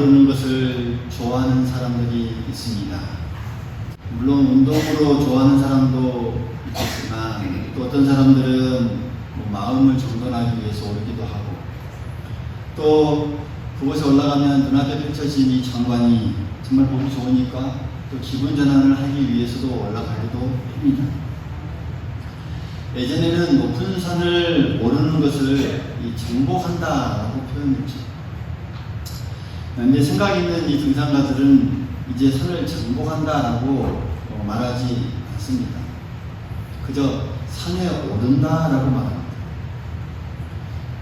걸으는 것을 좋아하는 사람들이 있습니다. 물론 운동으로 좋아하는 사람도 있겠지만 또 어떤 사람들은 마음을 정돈하기 위해서 오르기도 하고 또 그곳에 올라가면 눈앞에 펼쳐진 이 장관이 정말 보기 좋으니까 또 기분 전환을 하기 위해서도 올라가기도 합니다. 예전에는 높은 산을 오르는 것을 정복한다라고 표현했죠. 그런데 생각 있는 이 등산가들은 이제 산을 정복한다라고 말하지 않습니다. 그저 산에 오른다라고 말합니다.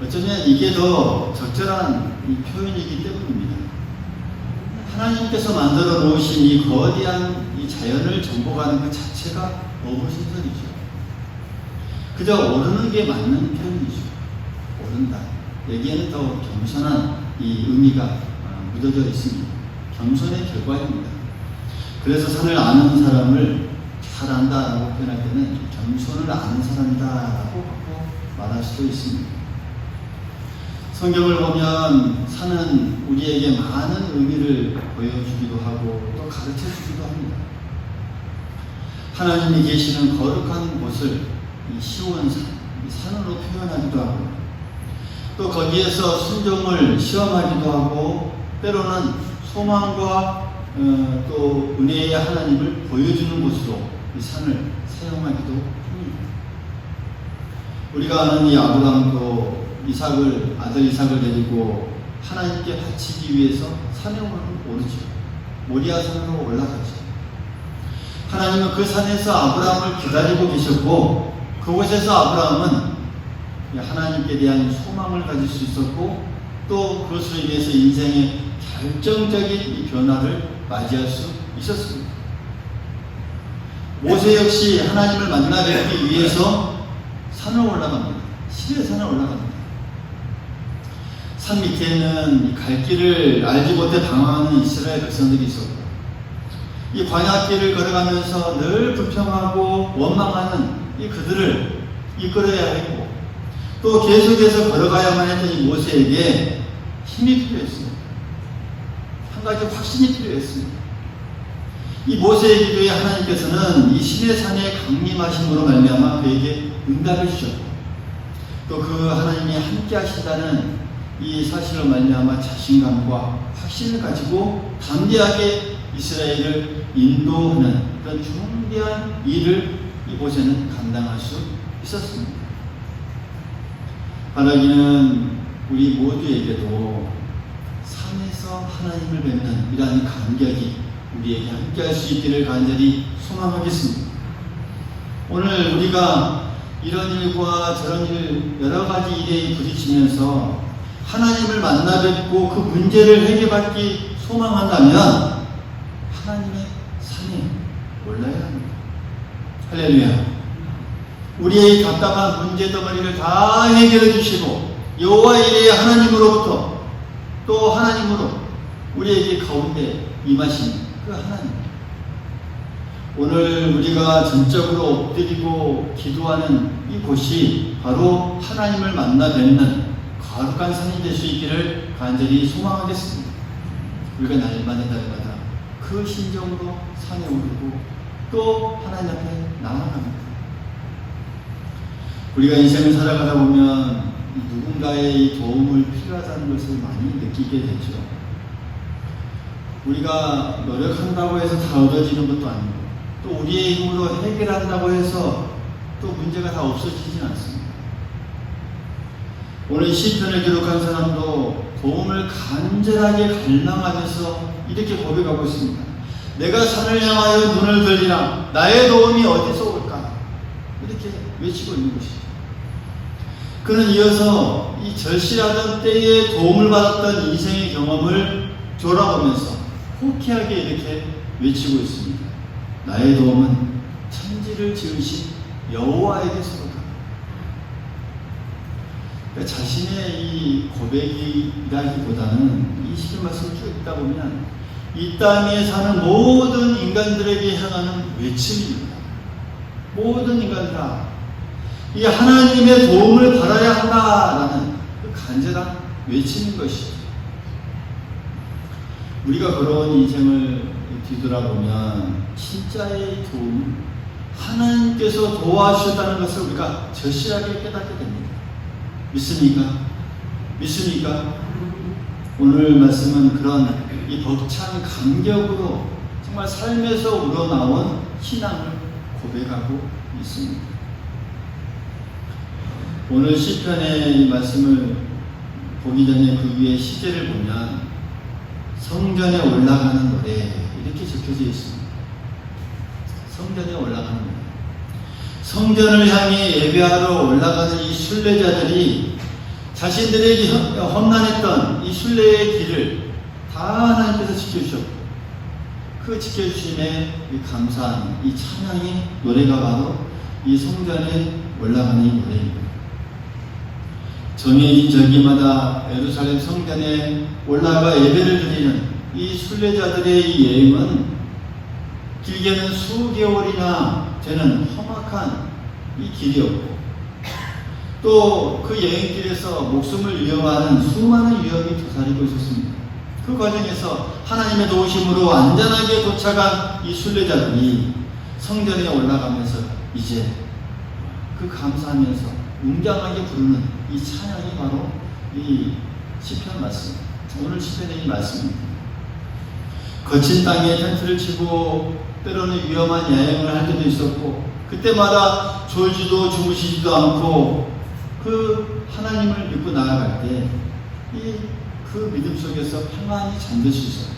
어쩌면 이게 더 적절한 이 표현이기 때문입니다. 하나님께서 만들어 놓으신 이 거대한 이 자연을 정복하는 그 자체가 어부신설이죠. 그저 오르는 게 맞는 표현이죠. 오른다. 여기에는 더 겸손한 이 의미가 묻어져 있습니다. 겸손의 결과입니다. 그래서 산을 아는 사람을 잘 안다라고 표현할 때는 겸손을 아는 사람이다라고 말할 수도 있습니다. 성경을 보면 산은 우리에게 많은 의미를 보여주기도 하고 또 가르쳐주기도 합니다. 하나님이 계시는 거룩한 곳을 이 시온 산, 이 산으로 표현하기도 하고 또 거기에서 순종을 시험하기도 하고 때로는 소망과 또 은혜의 하나님을 보여주는 곳으로 이 산을 사용하기도 합니다. 우리가 아는 이 아브라함도 아들 이삭을 데리고 하나님께 바치기 위해서 산에 오르죠. 모리아 산으로 올라가죠. 하나님은 그 산에서 아브라함을 기다리고 계셨고 그곳에서 아브라함은 하나님께 대한 소망을 가질 수 있었고 또 그것으로 인해서 인생의 결정적인 이 변화를 맞이할 수 있었습니다. 모세 역시 하나님을 만나 뵙기 위해서 산을 올라갑니다. 시내산을 올라갑니다. 산 밑에는 갈 길을 알지 못해 방황하는 이스라엘 백성들이 있었고 이 광야길을 걸어가면서 늘 불평하고 원망하는 이 그들을 이끌어야 했고 또 계속해서 걸어가야만 했던 이 모세에게 힘이 필요했습니다. 한 가지 확신이 필요했습니다. 이 모세의 기도에 하나님께서는 이 시내산의 강림하심으로 말미암아 그에게 응답해 주셨고 또 그 하나님이 함께 하신다는 이 사실로 말미암아 자신감과 확신을 가지고 담대하게 이스라엘을 인도하는 그런 중대한 일을 이 모세는 감당할 수 있었습니다. 바라기는 우리 모두에게도 산에서 하나님을 뵙는 이러한 감격이 우리에게 함께할 수 있기를 간절히 소망하겠습니다. 오늘 우리가 이런 일과 저런 일 여러 가지 일에 부딪히면서 하나님을 만나 뵙고 그 문제를 해결받기 소망한다면 하나님의 산에 올라야 합니다. 할렐루야. 우리의 답답한 문제 덩어리를 다 해결해 주시고 여호와 이레의 하나님으로부터 또 하나님으로 우리에게 가운데 임하신 그 하나님. 오늘 우리가 전적으로 엎드리고 기도하는 이곳이 바로 하나님을 만나 뵙는 거룩한 산이 될 수 있기를 간절히 소망하겠습니다. 우리가 날마다 그 심정으로 산에 오르고 또 하나님 앞에 나아갑니다. 우리가 인생을 살아가다 보면 누군가의 도움을 필요하다는 것을 많이 느끼게 되죠. 우리가 노력한다고 해서 다 얻어지는 것도 아니고 또 우리의 힘으로 해결한다고 해서 또 문제가 다 없어지진 않습니다. 오늘 시편을 기록한 사람도 도움을 간절하게 갈망하면서 이렇게 고백하고 있습니다. 내가 산을 향하여 눈을 들리나 나의 도움이 어디서 올까? 이렇게 외치고 있는 것이죠. 그는 이어서 이 절실하던 때에 도움을 받았던 인생의 경험을 돌아보면서 호쾌하게 이렇게 외치고 있습니다. 나의 도움은 천지를 지으신 여호와에게서로다. 그러니까 자신의 이 고백이라기보다는 이 시편 말씀을 쭉 읽다 보면 이 땅에 사는 모든 인간들에게 향하는 외침입니다. 모든 인간 다 이 하나님의 도움을 받아야 한다라는 그 간절한 외침인 것이죠. 우리가 걸어온 인생을 뒤돌아보면 진짜의 도움, 하나님께서 도와주셨다는 것을 우리가 절실하게 깨닫게 됩니다. 믿습니까? 믿습니까? 오늘 말씀은 그런 이 벅찬 감격으로 정말 삶에서 우러나온 신앙을 고백하고 있습니다. 오늘 시편의 이 말씀을 보기 전에 그 위에 시제를 보면 성전에 올라가는 노래 이렇게 적혀져 있습니다. 성전에 올라가는 노래. 성전을 향해 예배하러 올라가는 이 순례자들이 자신들에게 험난했던 이 순례의 길을 다 하나님께서 지켜주셨고 그 지켜주심에 감사한 이 찬양의 노래가 바로 이 성전에 올라가는 이 노래입니다. 정해진 절기마다 예루살렘 성전에 올라가 예배를 드리는 이 순례자들의 이 여행은 길게는 수개월이나 되는 험악한 이 길이었고 또 그 여행길에서 목숨을 위협하는 수많은 위협이 도사리고 있었습니다. 그 과정에서 하나님의 도우심으로 안전하게 도착한 이 순례자들이 성전에 올라가면서 이제 그 감사하면서 웅장하게 부르는 이 찬양이 바로 이 시편 말씀, 오늘 시편의 이 말씀입니다. 거친 땅에 텐트를 치고 때로는 위험한 여행을 할 때도 있었고 그때마다 졸지도 주무시지도 않고 그 하나님을 믿고 나아갈 때 그 믿음 속에서 평안히 잠들 수 있어요.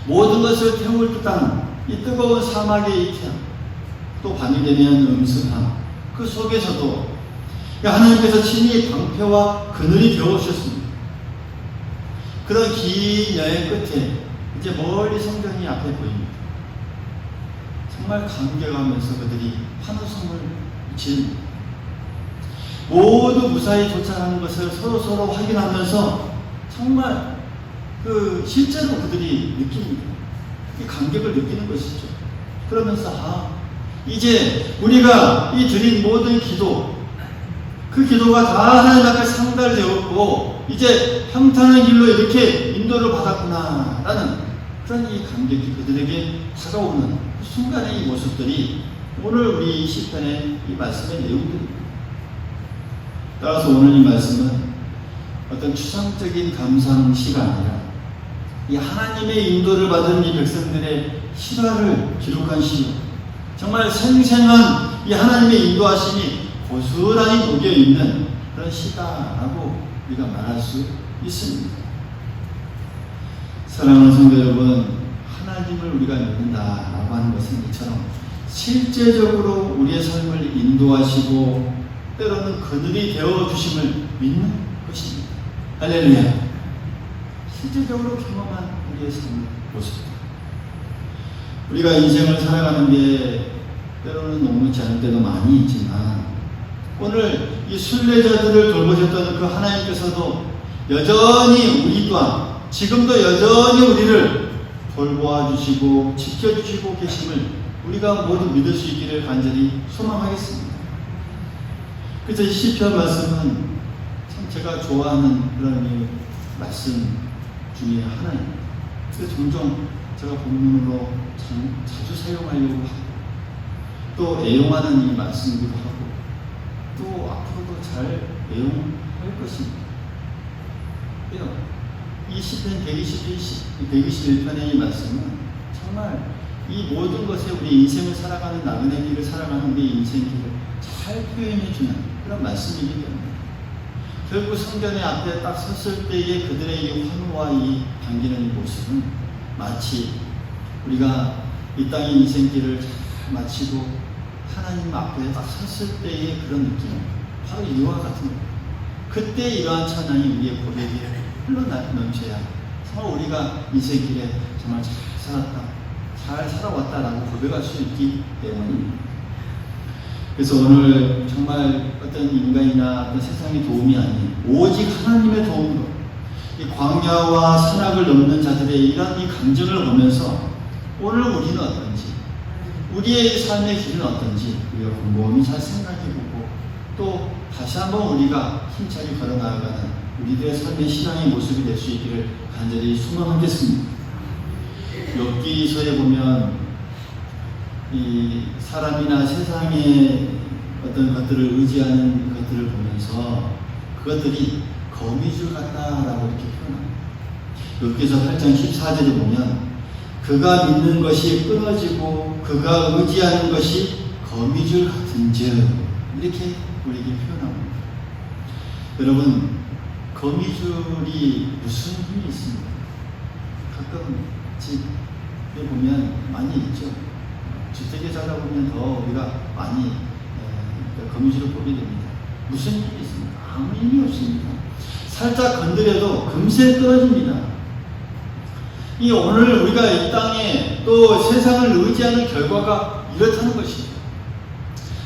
모든 것을 태울 듯한 이 뜨거운 사막의 이 태양, 또 밤이 되면 음습함, 그 속에서도 하나님께서 친히 방패와 그늘이 되어주셨습니다. 그런 긴 여행 끝에 이제 멀리 성전이 앞에 보입니다. 정말 감격하면서 그들이 환호성을 지릅니다. 모두 무사히 도착하는 것을 서로 확인하면서 정말 실제로 그들이 느낍니다. 이 감격을 느끼는 것이죠. 그러면서 이제 우리가 이 드린 모든 기도, 그 기도가 다 하나님 앞에 상달되었고 이제 평탄한 길로 이렇게 인도를 받았구나 라는 그런 이 감격이 그들에게 다가오는 순간의 이 모습들이 오늘 우리 시편의 이 말씀의 내용들입니다. 따라서 오늘 이 말씀은 어떤 추상적인 감상시가 아니라 이 하나님의 인도를 받은 이 백성들의 실화를 기록한 시요. 정말 생생한 이 하나님의 인도하심이 고스란히 녹여있는 그런 시다라고 우리가 말할 수 있습니다. 사랑하는 성도 여러분, 하나님을 우리가 믿는다라고 하는 것은 이처럼 실제적으로 우리의 삶을 인도하시고 때로는 그늘이 되어주심을 믿는 것입니다. 할렐루야. 실제적으로 경험한 우리의 삶의 모습입니다. 우리가 인생을 살아가는 게 때로는 녹록지 않을 때도 많이 있지만 오늘 이 순례자들을 돌보셨던 그 하나님께서도 여전히 우리와 지금도 여전히 우리를 돌보아 주시고 지켜주시고 계심을 우리가 모두 믿을 수 있기를 간절히 소망하겠습니다. 그래서 이 시편 말씀은 참 제가 좋아하는 그런 이 말씀 중에 하나입니다. 그래서 종종 제가 본문으로 자주 사용하려고 하고 또 애용하는 이 말씀이기도 하고 또 앞으로도 잘 애용할 것입니다. 이 시편 121편의 이 말씀은 정말 이 모든 것에 우리 인생을 살아가는 나그네 길을 살아가는 우리 인생 길을 잘 표현해주는 그런 말씀이기 때문에 결국 성전의 앞에 딱 섰을 때의 그들의 이 환호와 이 반기는 이 모습은 마치 우리가 이 땅의 인생길을 잘 마치고 하나님 앞에 딱 섰을 때의 그런 느낌, 바로 이와 같은 거예요. 그때 이러한 찬양이 우리의 고백에 흘러넘쳐야 정말 우리가 인생길에 정말 잘 살았다, 잘 살아왔다라고 고백할 수 있기 때문입니다. 그래서 오늘 정말 어떤 인간이나 어떤 세상의 도움이 아닌 오직 하나님의 도움으로 이 광야와 산악을 넘는 자들의 이런 이 감정을 보면서 오늘 우리는 어떤지, 우리의 삶의 길은 어떤지 우리가 곰곰이 잘 생각해보고 또 다시 한번 우리가 힘차게 걸어나가는 우리들의 삶의 신앙의 모습이 될 수 있기를 간절히 소망하겠습니다. 욥기서에 보면 이 사람이나 세상의 어떤 것들을 의지하는 것들을 보면서 그것들이 거미줄 같다라고 이렇게 표현합니다. 욥기서 8장 14절에 보면 그가 믿는 것이 끊어지고 그가 의지하는 것이 거미줄 같은즉 이렇게 우리에게 표현합니다. 여러분, 거미줄이 무슨 힘이 있습니까? 가끔 집에 보면 많이 있죠. 주택에 살다 보면 더 우리가 많이 거미줄을 보게 됩니다. 무슨 힘이 있습니까? 아무 힘이 없습니다. 살짝 건드려도 금세 떨어집니다. 이 오늘 우리가 이 땅에 또 세상을 의지하는 결과가 이렇다는 것입니다.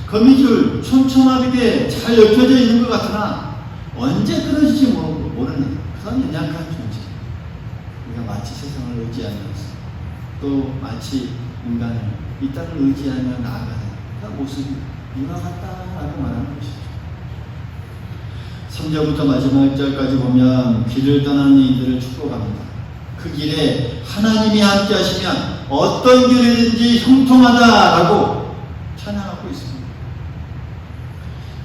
거미줄 촘촘하게 잘 엮여져 있는 것 같으나 언제 끊어질지 모르는 그런 연약한 존재. 우리가 마치 세상을 의지하면서 또 마치 인간을 이 땅을 의지하며 나아가는 그런 모습이 이와 같다라고 말하는 것이죠. 3절부터 마지막 절까지 보면 길을 떠나는 이들을 축복합니다. 그 길에 하나님이 함께 하시면 어떤 길이든지 형통하다라고 찬양하고 있습니다.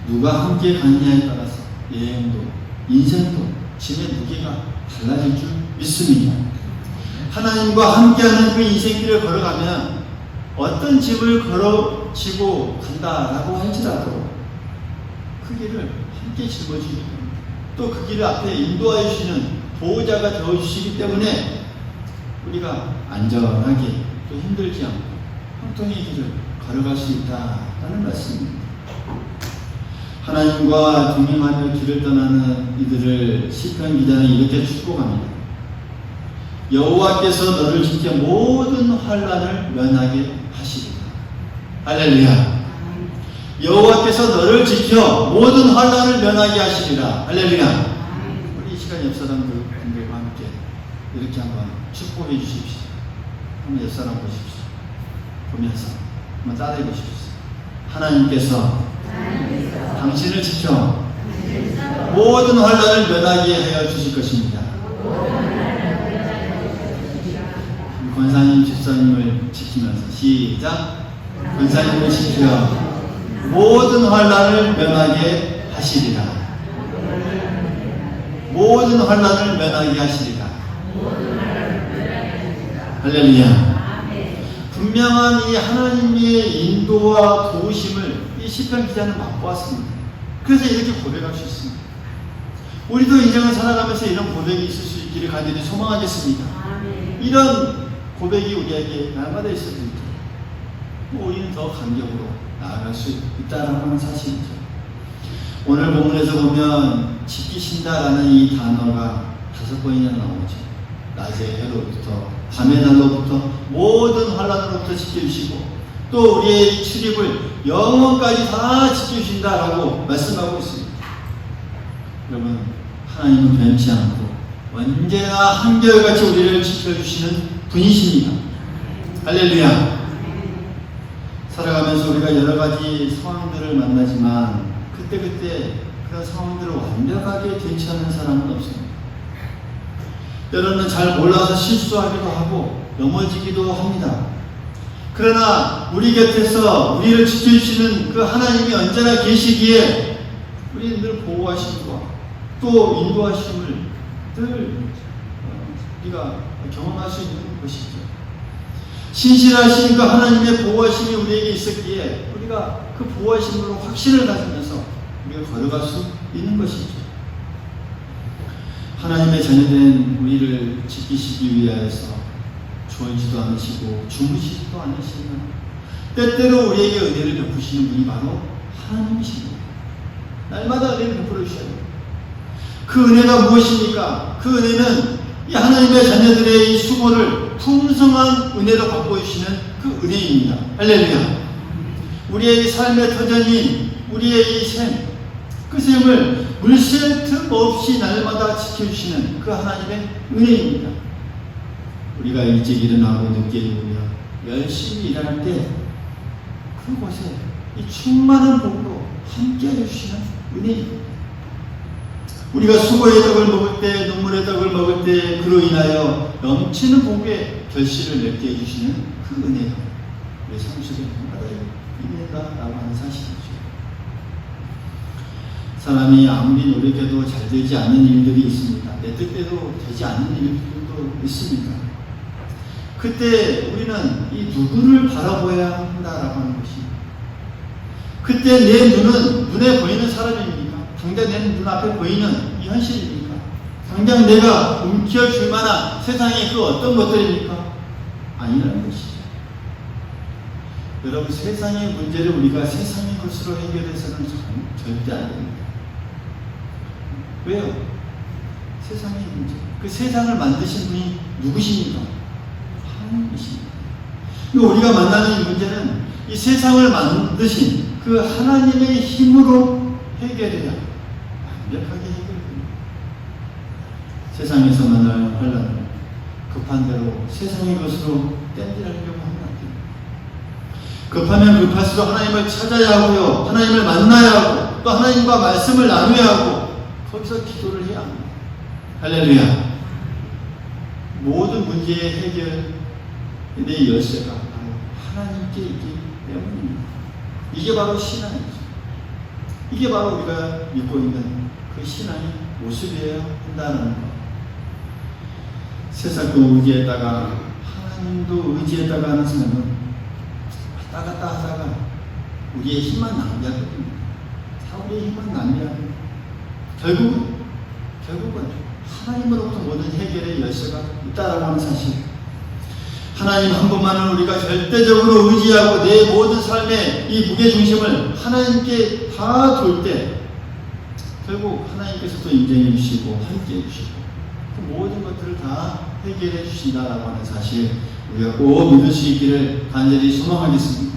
누가 함께 가느냐에 따라서 여행도 인생도 짐의 무게가 달라질 줄 믿습니다. 하나님과 함께하는 그 인생길을 걸어가면 어떤 짐을 걸어지고 간다라고 할지라도 그 길을 함께 짊어지기 때문에 또 그 길을 앞에 인도하여 주시는 보호자가 되어주시기 때문에 우리가 안전하게 또 힘들지 않고 형통의 길을 걸어갈 수 있다는 말씀입니다. 하나님과 동행하며 길을 떠나는 이들을 시편 기자는 이렇게 축복합니다. 여호와께서 너를 지켜 모든 환난을 면하게 하시리라. 할렐루야. 여호와께서 너를 지켜 모든 환난을 면하게 하시리라. 할렐루야. 우리 이 시간 옆사람들과 함께 이렇게 한번 축복해 주십시오. 한번 옆사람 보십시오. 보면서 한번 따라해 보십시오. 하나님께서 당신을 지켜 모든 환난을 면하게 하여 주실 것입니다. 권사님, 집사님을 지키면서 시작. 권사님을 지켜 모든 환난을 면하게 하시리라. 모든 환난을 면하게 하시리라. 할렐루야. 분명한 이 하나님의 인도와 도우심을 이 시편 기자는 맛보았습니다. 그래서 이렇게 고백할 수 있습니다. 우리도 인생을 살아가면서 이런 고백이 있을 수 있기를 간절히 소망하겠습니다. 이런 고백이 우리에게 날마다 있어야 됩니다. 우리는 더 간격으로 나아갈 수 있다라는 사실이죠. 오늘 본문에서 보면 지키신다라는 이 단어가 5번이나 나오죠. 낮의 해로부터 밤의 날로부터 모든 환난으로부터 지켜주시고 또 우리의 출입을 영원까지 다 지켜주신다라고 말씀하고 있습니다. 여러분, 하나님은 변치 않고 언제나 한결같이 우리를 지켜주시는 분이십니다. 할렐루야. 살아가면서 우리가 여러 가지 상황들을 만나지만 그때그때 그런 상황들을 완벽하게 대처하는 사람은 없습니다. 때로는 잘 몰라서 실수하기도 하고 넘어지기도 합니다. 그러나 우리 곁에서 우리를 지켜주시는 그 하나님이 언제나 계시기에 우리는 늘 보호하심과 또 인도하심을 늘 우리가 경험할 수 있는 것이죠. 신실하신 그 하나님의 보호하심이 우리에게 있었기에 우리가 그 보호하심으로 확신을 가지면서 우리가 걸어갈 수 있는 것이죠. 하나님의 자녀된 우리를 지키시기 위하여서 졸지도 않으시고 주무시지도 않으시면 때때로 우리에게 은혜를 베푸시는 분이 바로 하나님이십니다. 날마다 은혜를 베풀어 주셔야 됩니다. 그 은혜가 무엇입니까? 그 은혜는 이 하나님의 자녀들의 이 수고를 풍성한 은혜로 바꿔주시는 그 은혜입니다. 할렐루야. 우리의 삶의 터전인 우리의 이 샘, 그 샘을 물샐 틈 없이 날마다 지켜주시는 그 하나님의 은혜입니다. 우리가 일찍 일어나고 늦게 일어나 열심히 일할 때 그곳에 이 충만한 복으로 함께 해주시는 은혜입니다. 우리가 수고의 떡을 먹을 때, 눈물의 떡을 먹을 때 그로 인하여 넘치는 복의 결실을 맺게 해주시는 그 은혜가 우리 삶 속에 날마다 있는다라고 하는 사실이죠. 사람이 아무리 노력해도 잘 되지 않는 일들이 있습니다. 내 뜻대로 되지 않는 일들도 있습니다. 그때 우리는 이 누구를 바라보아야 한다라고 하는 것입니다. 그때 내 눈은 눈에 보이는 사람입니까? 당장 내 눈앞에 보이는 이 현실입니까? 당장 내가 움켜쥘 만한 세상의 그 어떤 것들입니까? 아니라는 것이죠. 여러분, 세상의 문제를 우리가 세상의 것으로 해결해서는 절대 안 됩니다. 왜요? 세상의 문제. 그 세상을 만드신 분이 누구십니까? 하나님이십니다. 우리가 만나는 이 문제는 이 세상을 만드신 그 하나님의 힘으로 해결해야 완벽하게 해결됩니다. 세상에서 만날 환란을 급한 대로 세상의 것으로 땜질하려고 하면 안 됩니다. 급하면 급할수록 하나님을 찾아야 하고요, 하나님을 만나야 하고, 또 하나님과 말씀을 나누어야 하고, 거기서 기도를 해야 합니다. 할렐루야. 모든 문제의 해결의 열쇠가 바로 하나님께 있기 때문입니다. 이게 바로 신앙이죠. 이게 바로 우리가 믿고 있는 그 신앙의 모습이어야 한다는 것. 세상도 의지했다가 하나님도 의지했다가 하는 사람은 왔다 갔다 하다가 우리의 힘만 낭비하거든요. 다 우리의 힘만 낭비하거든요. 결국은 하나님으로부터 모든 해결의 열쇠가 있다라고 하는 사실. 하나님 한 분만을 우리가 절대적으로 의지하고 내 모든 삶의 이 무게중심을 하나님께 다 둘 때 결국 하나님께서도 인정해 주시고 함께 해 주시고 그 모든 것들을 다 해결해 주신다라고 하는 사실 우리가 꼭 믿을 수 있기를 간절히 소망하겠습니다.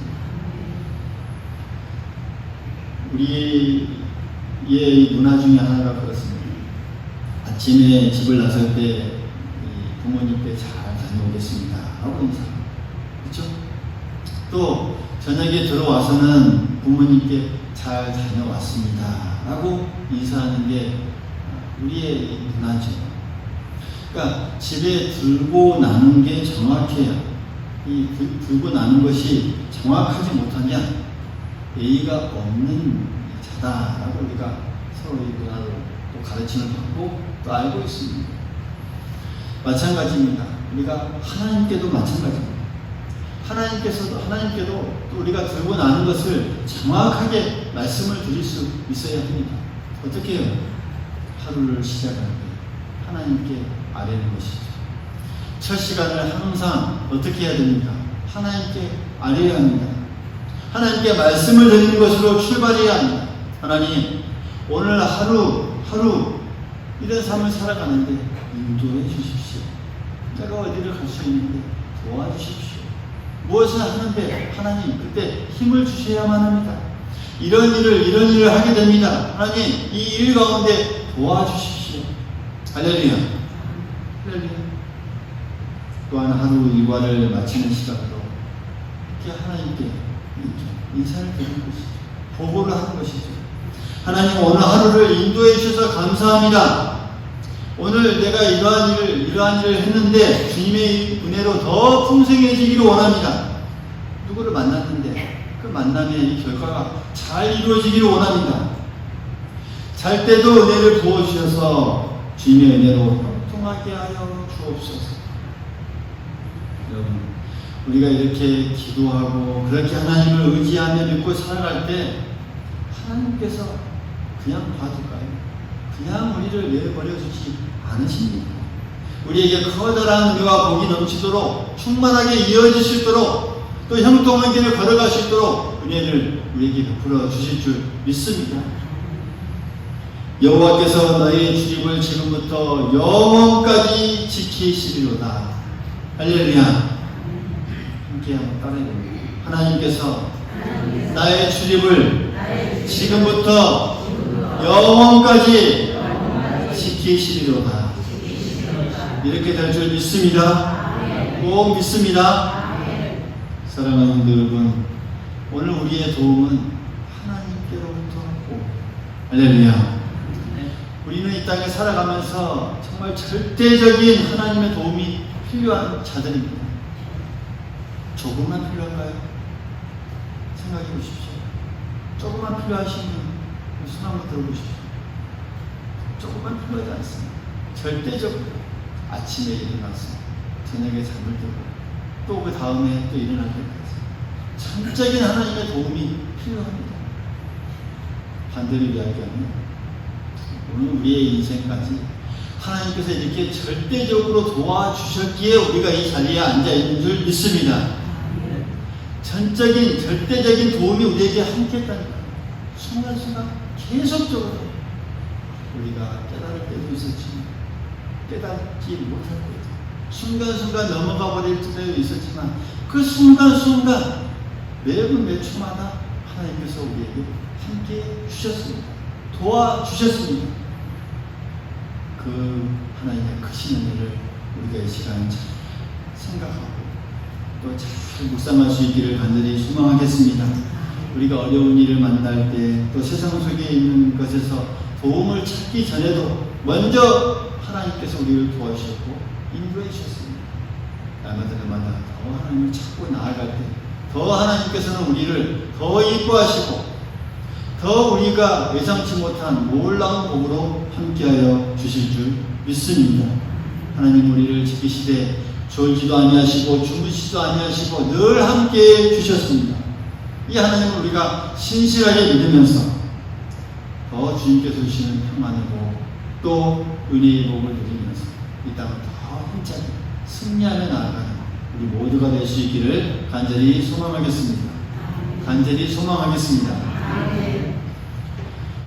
우리의 이 문화 중에 하나가 그렇습니다. 아침에 집을 나설 때 부모님께 잘 다녀오겠습니다 하고 인사. 그렇죠? 또 저녁에 들어와서는 부모님께 잘 다녀왔습니다 라고 인사하는 게 우리의 문화죠. 그러니까 집에 들고 나는 게 정확해야 이 들고 나는 것이 정확하지 못하면 예의가 없는 자다라고 우리가 서로의 문화로 또 가르침을 받고 또 알고 있습니다. 마찬가지입니다. 우리가 하나님께도 마찬가지입니다. 하나님께도 또 우리가 들고 나는 것을 정확하게 말씀을 드릴 수 있어야 합니다. 어떻게 해요? 하루를 시작할 때 하나님께 아뢰는 것이죠. 첫 시간을 항상 어떻게 해야 됩니까? 하나님께 아뢰야 합니다. 하나님께 말씀을 드리는 것으로 출발해야 합니다. 하나님, 오늘 하루 이런 삶을 살아가는데 인도해 주십시오. 내가 어디를 갈 수 있는데 도와주십시오. 무엇을 하는데 하나님 그때 힘을 주셔야만 합니다. 이런 일을 하게 됩니다. 하나님 이 일 가운데 도와주십시오. 할렐루야. 또한 하루 일과를 마치는 시간으로 이렇게 하나님께 인사를 드리는 것이죠. 보고를 하는 것이죠. 하나님 오늘 하루를 인도해 주셔서 감사합니다. 오늘 내가 이러한 일을 했는데 주님의 은혜로 더 풍성해지기를 원합니다. 누구를 만났는데 그 만남의 이 결과가 잘 이루어지기를 원합니다. 잘 때도 은혜를 부어주셔서 주님의 은혜로 형통하게 하여 주옵소서. 여러분, 우리가 이렇게 기도하고 그렇게 하나님을 의지하며 믿고 살아갈 때 하나님께서 그냥 봐둘까요? 그냥 우리를 내버려 주지 않으십니까? 우리에게 커다란 은혜와 복이 넘치도록 충만하게 이어질 수 있도록 또 형통한 길을 걸어갈 수 있도록 은혜를 우리에게 베풀어 주실 줄 믿습니다. 여호와께서 너의 출입을 지금부터 영원까지 지키시리로다. 할렐루야. 함께 한번 따라해봅니다. 하나님께서 나의 출입을 지금부터 영원까지 지키시리로다. 이렇게 될 줄 믿습니다. 꼭 믿습니다. 사랑하는 여러분, 오늘 우리의 도움은 하나님께로부터 왔고, 할렐루야. 우리는 이 땅에 살아가면서 정말 절대적인 하나님의 도움이 필요한 자들입니다. 조금만 필요한가요? 생각해 보십시오. 조금만 필요하신 분, 손 한번 들어보십시오. 조금만 필요하지 않습니다. 절대적으로 아침에 일어나서 저녁에 잠을 들고 또 그 다음에 또 일어날 때까지 전적인 하나님의 도움이 필요합니다. 반대로 이야기하면 오늘 우리의 인생까지 하나님께서 이렇게 절대적으로 도와주셨기에 우리가 이 자리에 앉아있는 줄 믿습니다. 전적인 절대적인 도움이 우리에게 함께했다는 거예요. 순간순간 계속적으로 우리가 깨달을 때도 있었지만 깨닫지 못할 때도 순간순간 넘어가 버릴 때도 있었지만 그 순간순간 매분 매초마다 하나님께서 우리에게 함께 주셨습니다. 도와주셨습니다. 그 하나님의 크신 은혜를 우리가 이 시간에 잘 생각하고 또 잘 묵상할 수 있기를 간절히 소망하겠습니다. 우리가 어려운 일을 만날 때 또 세상 속에 있는 것에서 도움을 찾기 전에도 먼저 하나님께서 우리를 도와주셨고 인도해 주셨습니다. 날마다 더 하나님을 찾고 나아갈 때 더 하나님께서는 우리를 더 이뻐하시고 더 우리가 예상치 못한 놀라운 복으로 함께하여 주실 줄 믿습니다. 하나님 우리를 지키시되 졸지도 아니하시고 주무시지도 아니하시고 늘 함께해 주셨습니다. 이 하나님을 우리가 신실하게 믿으면서 더 주님께서 주시는 평안이고 또 은혜의 복을 누리면서 이 땅을 더 힘차게 승리하며 나아가는 우리 모두가 될 수 있기를 간절히 소망하겠습니다. 간절히 소망하겠습니다.